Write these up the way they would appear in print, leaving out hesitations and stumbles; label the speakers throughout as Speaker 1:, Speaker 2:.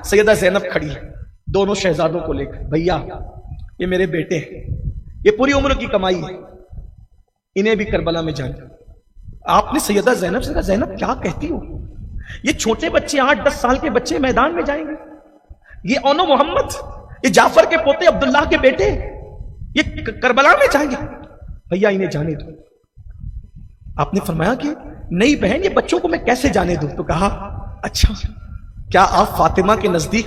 Speaker 1: سیدہ زینب کھڑی ہے دونوں شہزادوں کو لے کر، بھیا یہ میرے بیٹے ہیں، یہ پوری عمر کی کمائی ہے، انہیں بھی کربلا میں جانا۔ آپ نے سیدہ زینب سے کہا زینب کیا کہتی ہو، یہ چھوٹے بچے 8-10 سال کے بچے میدان میں جائیں گے، یہ اونو محمد، یہ جعفر کے پوتے عبداللہ کے بیٹے یہ کربلا میں جائیں گے، بھیا انہیں جانے دو۔ آپ نے فرمایا کہ نہیں بہن، یہ بچوں کو میں کیسے جانے دوں؟ تو کہا اچھا کیا آپ فاطمہ کے نزدیک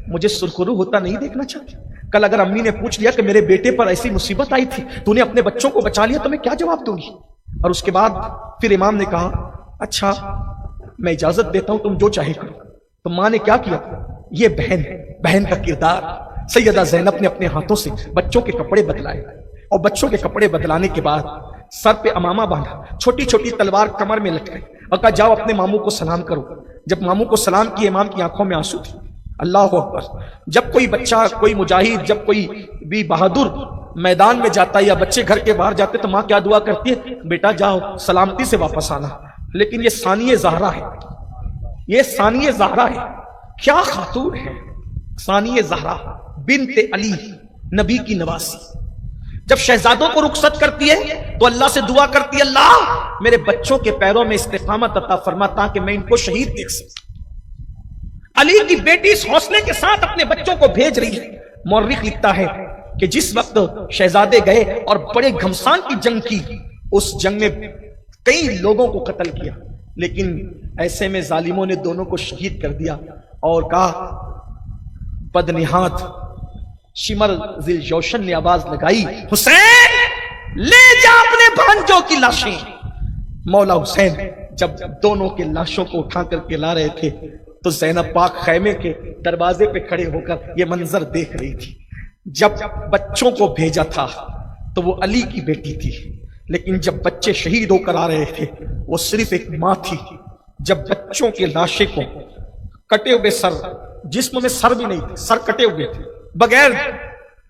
Speaker 1: مجھے سرخرو ہوتا نہیں دیکھنا چاہتے؟ کل اگر امی نے پوچھ لیا کہ میرے بیٹے پر ایسی مصیبت آئی تھی تو نے اپنے بچوں کو بچا لیا تو میں کیا جواب دوں گی؟ اور اس کے بعد پھر امام نے کہا اچھا میں اجازت دیتا ہوں، تم جو چاہے کرو۔ تو ماں نے کیا کیا؟ یہ بہن کا کردار، سیدہ زینب نے اپنے ہاتھوں سے بچوں کے کپڑے بدلائے، اور بچوں کے کپڑے بدلانے کے بعد سر پہ امامہ باندھا، چھوٹی چھوٹی تلوار کمر میں لٹکائی، اور کہا جاؤ اپنے ماموں کو سلام کرو۔ جب ماموں کو سلام کیا، امام کی آنکھوں میں آنسو تھے۔ اللہ اکبر! جب کوئی بچہ، کوئی مجاہد، جب کوئی بھی بہادر میدان میں جاتا ہے یا بچے گھر کے باہر جاتے تو ماں کیا دعا کرتی ہے؟ بیٹا جاؤ سلامتی سے واپس آنا۔ لیکن یہ ثانیہ زہرا ہے، یہ ثانیہ زہرا ہے، کیا خاتون ہے ثانیہ زہرا بنت علی، نبی کی نواسی۔ جب شہزادوں کو رخصت کرتی ہے تو اللہ سے دعا کرتی ہے اللہ میرے بچوں کے پیروں میں استقامت عطا فرما تاکہ میں ان کو شہید دیکھ سکوں۔ علی کی بیٹی اس حوصلے کے ساتھ اپنے بچوں کو بھیج رہی ہے۔ مورخ لکھتا ہے کہ جس وقت شہزادے گئے اور بڑے گھمسان کی جنگ کی، اس جنگ میں کئی لوگوں کو قتل کیا، لیکن ایسے میں ظالموں نے دونوں کو شہید کر دیا اور کہا بدنہاد شمر ذل جوشن نے آواز لگائی حسین لے جا اپنے بھانجوں کی لاشیں۔ مولا حسین جب دونوں کے لاشوں کو اٹھا کر کے لا رہے تھے تو زینب پاک خیمے کے دروازے پہ کھڑے ہو کر یہ منظر دیکھ رہی تھی۔ جب بچوں کو بھیجا تھا تو وہ علی کی بیٹی تھی، لیکن جب بچے شہید ہو کر آ رہے تھے وہ صرف ایک ماں تھی۔ جب بچوں کے لاشیں کو کٹے ہوئے سر، جسم میں سر بھی نہیں تھے، سر کٹے ہوئے تھے، بغیر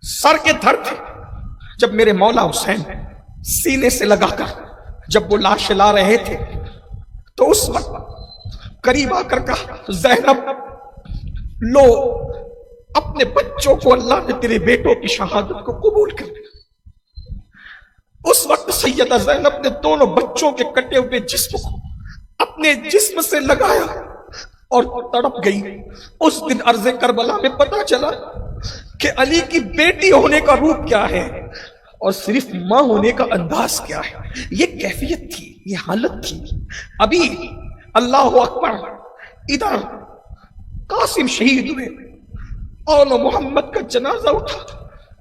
Speaker 1: سر کے دھر تھے، جب میرے مولا حسین سینے سے لگا کر جب وہ لاش لا رہے تھے تو اس وقت قریب آ کر کہا زینب لو اپنے بچوں کو، اللہ نے تیرے بیٹوں کی شہادت کو قبول کر لیا۔ اس وقت سیدہ زینب نے دونوں بچوں کے کٹے ہوئے جسم کو اپنے جسم سے لگایا اور تڑپ گئی۔ اس دن عرض کربلا میں پتہ چلا کہ علی کی بیٹی ہونے کا روپ کیا ہے اور صرف ماں ہونے کا انداز کیا ہے۔ یہ کیفیت تھی، یہ حالت تھی۔ ابھی اللہ اکبر، ادھر قاسم شہید ہوئے اور محمد کا جنازہ اٹھا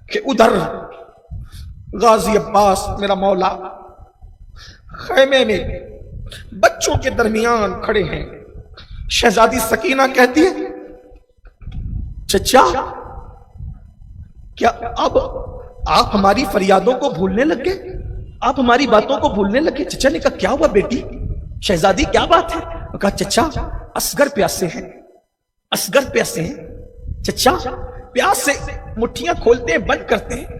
Speaker 1: کہ ادھر غازی عباس میرا مولا خیمے میں بچوں کے درمیان کھڑے ہیں۔ شہزادی سکینہ کہتی ہے چچا کیا اب آپ ہماری فریادوں کو بھولنے لگ گئے؟ آپ ہماری باتوں کو بھولنے لگے؟ چچا نے کہا کیا ہوا بیٹی؟ شہزادی کیا بات ہے؟ کہا چچا اصغر پیاسے ہیں، اصغر پیاسے ہیں۔ چچا پیاس سے مٹھیاں کھولتے ہیں، بند کرتے ہیں،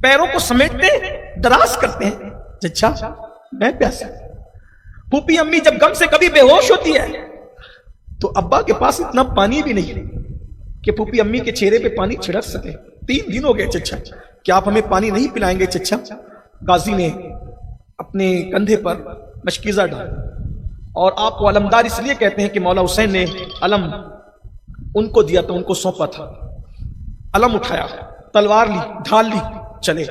Speaker 1: پیروں کو سمیٹتے ہیں، دراز کرتے ہیں۔ چچا میں پیاسا۔ پھوپھی امی جب غم سے کبھی بے ہوش ہوتی ہے تو ابا کے پاس اتنا پانی بھی نہیں کہ پھوپھی امی کے چہرے پہ پانی چھڑک سکے۔ 3 دن ہو گئے چچا، کیا آپ ہمیں پانی نہیں پلائیں گے چچا؟ غازی نے اپنے کندھے پر مشکیزہ ڈالا، اور آپ کو علمدار اس لیے کہتے ہیں کہ مولا حسین نے علم ان کو دیا تو ان کو سونپا تھا۔ علم اٹھایا، تلوار لی، ڈھال لی، چلے۔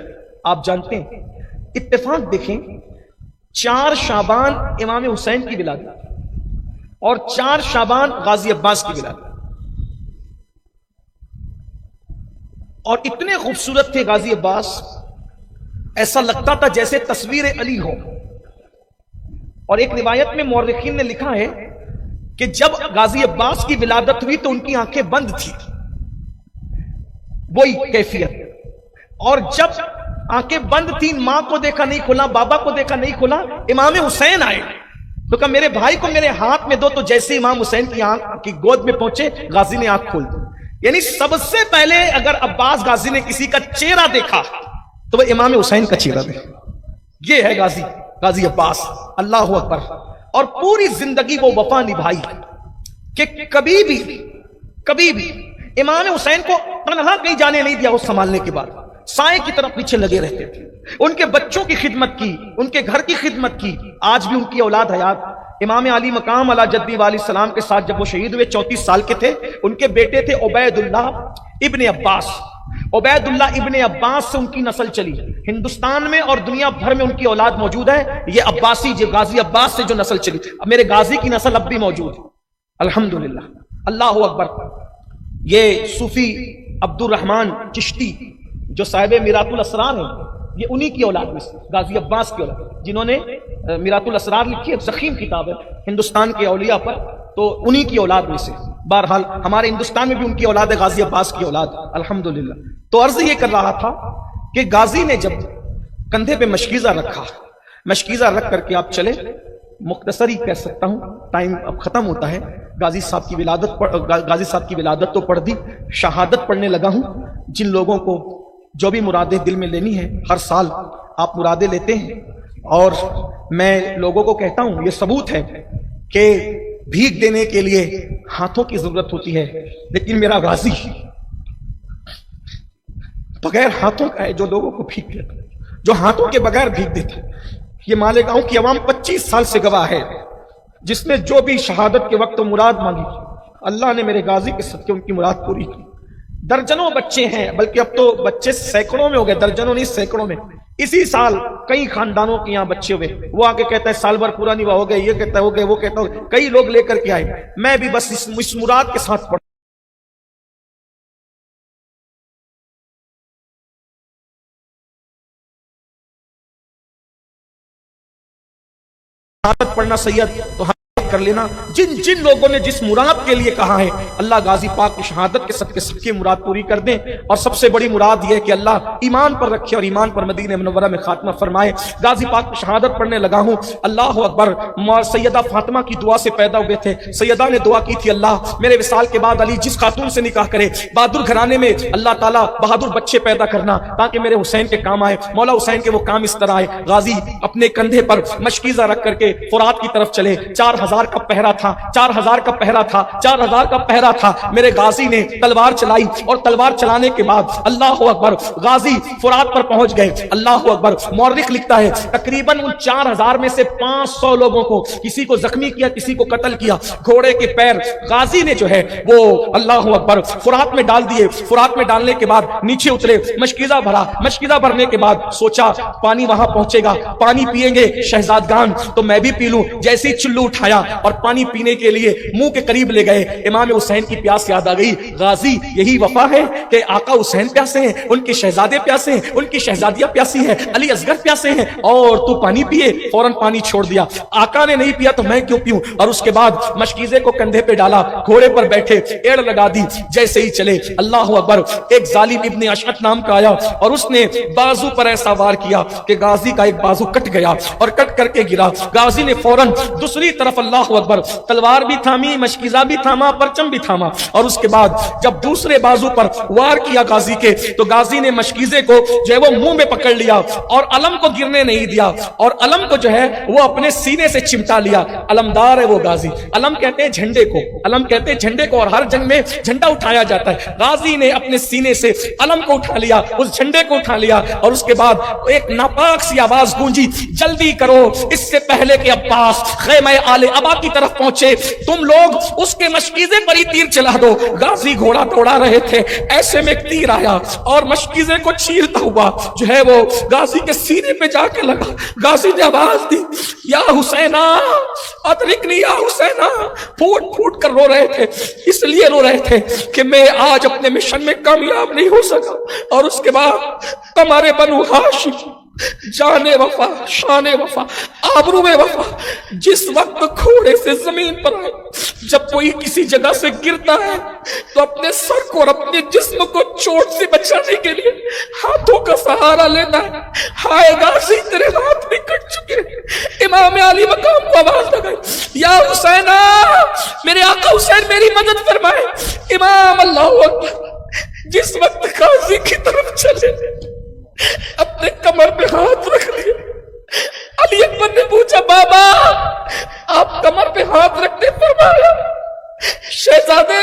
Speaker 1: آپ جانتے ہیں اتفاق دیکھیں، 4 شعبان امام حسین کی ولادت اور 4 شعبان غازی عباس کی ولادت، اور اتنے خوبصورت تھے غازی عباس، ایسا لگتا تھا جیسے تصویر علی ہو۔ اور ایک روایت میں مورخین نے لکھا ہے کہ جب غازی عباس کی ولادت ہوئی تو ان کی آنکھیں بند تھی، وہی کیفیت۔ اور جب آنکھیں بند تھی، ماں کو دیکھا نہیں کھلا، بابا کو دیکھا نہیں کھلا، امام حسین آئے تو کہا میرے بھائی کو میرے ہاتھ میں دو، تو جیسے امام حسین کی آنکھ کی گود میں پہنچے غازی نے آنکھ کھول دی۔ یعنی سب سے پہلے اگر عباس غازی نے کسی کا چہرہ دیکھا تو وہ امام حسین کا چہرہ دیکھا۔ یہ ہے غازی عباس، اللہ اکبر۔ اور پوری زندگی وہ وفا نبھائی کہ کبھی بھی امام حسین کو تنہا کہیں جانے نہیں دیا، وہ سنبھالنے کے بعد سائے کی طرف پیچھے لگے رہتے تھے، ان کے بچوں کی خدمت کی، ان کے گھر کی خدمت کی، آج بھی ان کی اولاد حیات۔ امام علی مقام علی جدی والی السلام کے ساتھ جب وہ شہید ہوئے 34 سال کے تھے، ان کے بیٹے تھے عبید اللہ ابن عباس، عبید اللہ ابن عباس سے ان کی نسل چلی، ہندوستان میں اور دنیا بھر میں ان کی اولاد موجود ہے، یہ عباسی جو غازی عباس سے جو نسل چلی، میرے غازی کی نسل اب بھی موجود ہے الحمدللہ، اللہ اکبر۔ یہ صوفی عبد الرحمن چشتی جو صاحب میرات الاسرار ہیں، یہ انہی کی اولاد میں سے، غازی عباس کی اولاد، جنہوں نے میرات الاسرار لکھی، ایک ضخیم کتاب ہے ہندوستان کے اولیاء پر، تو انہی کی اولاد میں سے۔ بہرحال ہمارے ہندوستان میں بھی ان کی اولاد ہے، غازی عباس کی اولاد الحمدللہ۔ تو عرض یہ کر رہا تھا کہ غازی نے جب کندھے پہ مشکیزہ رکھا، مشکیزہ رکھ کر کے آپ چلے، مختصر ہی کہہ سکتا ہوں، ٹائم اب ختم ہوتا ہے، غازی صاحب کی ولادت تو پڑھ دی، شہادت پڑھنے لگا ہوں۔ جن لوگوں کو جو بھی مرادیں دل میں لینی ہیں، ہر سال آپ مرادیں لیتے ہیں، اور میں لوگوں کو کہتا ہوں، یہ ثبوت ہے کہ بھیک دینے کے لیے ہاتھوں کی ضرورت ہوتی ہے، لیکن میرا غازی بغیر ہاتھوں کا ہے، جو لوگوں کو بھیک دیتا ہے، جو ہاتھوں کے بغیر بھیک دیتا ہے۔ یہ مالیگاؤں کی عوام 25 سال سے گواہ ہے، جس نے جو بھی شہادت کے وقت مراد مانگی، اللہ نے میرے غازی کے صدقے ان کی مراد پوری کی۔ درجنوں بچے ہیں، بلکہ اب تو بچے سینکڑوں میں ہو گئے، درجنوں نہیں سینکڑوں میں۔ اسی سال کئی خاندانوں کے یہاں بچے ہوئے، وہ آگے کہتا ہے سال بھر پورا نہیں ہوا، ہو گئے، یہ کہتا ہے ہو گئے، وہ کہتا ہے، کئی لوگ لے کر کے آئے۔ میں بھی بس اس مراد کے ساتھ پڑھا، شہادت پڑھنا سید تو کر لینا، جن جن لوگوں نے جس مراد کے لیے کہا ہے، اللہ غازی پاک کی شہادت کے صدقے سب کی مراد پوری کر دیں۔ اور سب سے بڑی مراد یہ ہے کہ اللہ ایمان پر رکھے اور ایمان پر مدینہ منورہ میں خاتمہ فرمائے۔ غازی پاک کی شہادت پڑھنے لگا ہوں، اللہ اکبر۔ سیدہ فاطمہ کی دعا سے پیدا ہوئے تھے، سیدہ نے دعا کی تھی، اللہ میرے وصال کے بعد علی جس خاتون سے نکاح کرے، بہادر گھرانے میں اللہ تعالیٰ بہادر بچے پیدا کرنا، تاکہ میرے حسین کے کام آئے، مولا حسین کے وہ کام اس طرح آئے۔ غازی اپنے کندھے پر مشکیزہ رکھ کر کے فرات کی طرف چلے، 4000 کا پہرا تھا، 4000 کا پہرا تھا، 4000 کا پہرا تھا۔ میرے غازی نے تلوار چلائی، اور تلوار چلانے کے بعد اللہ اکبر غازی فرات پر پہنچ گئے، اللہ اکبر۔ مورخ لکھتا ہے تقریباً ان 4000 میں سے 500 لوگوں کو کسی کو زخمی کیا، کسی کو قتل کیا۔ گھوڑے کے پیر غازی نے جو ہے وہ اللہ اکبر فرات میں ڈال دیے، فرات میں ڈالنے کے بعد نیچے اترے، مشکیزہ بھرا، مشکیزہ بھرنے کے بعد سوچا پانی وہاں پہنچے گا، پانی پیئیں گے شہزادگان تو میں بھی پی لوں۔ جیسے ہی چلو اٹھایا اور پانی پینے کے لیے منہ کے قریب لے گئے، امام حسین کی پیاس یاد آ گئی۔ غازی یہی وفا ہے کہ آقا حسین پیاسے ہیں، ان کے شہزادے پیاسے ہیں، ان کی شہزادیاں پیاسی ہیں، علی اصغر پیاسے ہیں، اور تو پانی پیے، فوراً پانی چھوڑ دیا۔ آقا نے نہیں پیا تو میں کیوں پیوں؟ اور اس کے بعد مشکیزے کو کندھے پہ ڈالا، گھوڑے پر بیٹھے، ایڑ لگا دی، جیسے ہی چلے اللہ اکبر ایک ظالم ابن اشعث نام کا آیا، اور اس نے بازو پر ایسا وار کیا کہ غازی کا ایک بازو کٹ گیا اور کٹ کر کے گرا۔ غازی نے فوراً دوسری طرف اللہ اکبر تلوار بھی تھامی، مشکیزہ بھی تھاما، پرچم بھی تھاما، اور اس کے بعد جب دوسرے بازو پر وار کیا غازی کے، تو غازی نے مشکیزے کو جو ہے وہ منہ میں پکڑ لیا اور علم کو گرنے نہیں دیا، اور علم کو جو ہے وہ اپنے سینے سے چمٹا لیا۔ علمدار ہے وہ غازی، علم کہتے ہیں جھنڈے کو، علم کہتے ہیں جھنڈے کو، اور ہر جنگ میں جھنڈا اٹھایا جاتا ہے۔ غازی نے اپنے سینے سے علم کو اٹھا لیا، اس جھنڈے کو اٹھا لیا، اور اس کے بعد ایک ناپاک سی آواز گونجی، جلدی کرو اس سے پہلے کہ عباس خیمہ آل ابا کی طرف پہنچے، تم لوگ اس کے مشکیزے پر ہی تیر چلا دو۔ غازی گھوڑا دوڑا رہے تھے، ایسے میں ایک تیر آیا اور مشکیزے کو چیرتا ہوا جو ہے وہ غازی کے سینے پہ جا کے لگا۔ غازی نے آواز دی، یا حسینہ ادرکنی یا حسینہ، پھوٹ پھوٹ کر رو رہے تھے، اس لیے رو رہے تھے کہ میں آج اپنے مشن میں کامیاب نہیں ہو سکا۔ اور اس کے بعد تمہارے بنو ہاشم جان وفا، شان وفا، آبرو وفا جس وقت گھوڑے سے زمین پر آئے، جب کوئی کسی جگہ سے گرتا ہے تو اپنے سر کو اور اپنے جسم کو چوٹ سے بچانے کے لیے ہاتھوں کا سہارا لیتا ہے۔ ہائے غازی تیرے ہاتھ بھی کٹ چکے۔ امام علی مقام کو آواز لگائی، یا حسینہ میرے آقا حسین میری مدد فرمائے۔ امام اللہ اکبر جس وقت غازی کی طرف چلے اپنے کمر پہ ہاتھ رکھ لیے۔ علی اکبر نے پوچھا، بابا آپ کمر پہ ہاتھ رکھتے فرمایا شہزادے